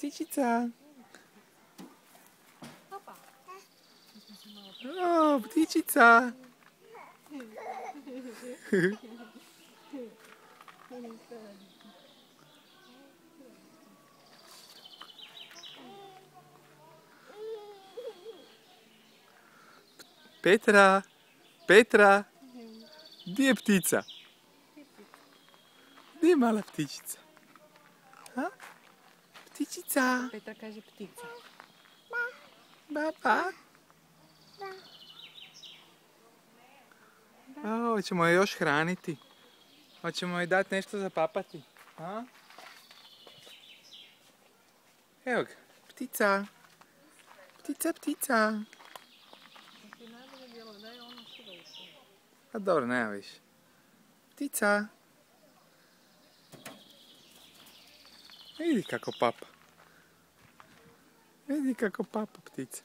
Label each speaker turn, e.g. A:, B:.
A: Ptičica. O, ptičica. Petra, Petra, gdje je ptica? Gdje je mala ptičica? A? Ptičica.
B: Petra kaže ptica.
A: Baba. O, hoćemo je još hraniti. Hoćemo joj dati nešto za papati. A? Evo ga, ptica. Ptica, ptica. A dobro, nema više. Ptica. Vidi kako papa. Vidi kako papa ptica.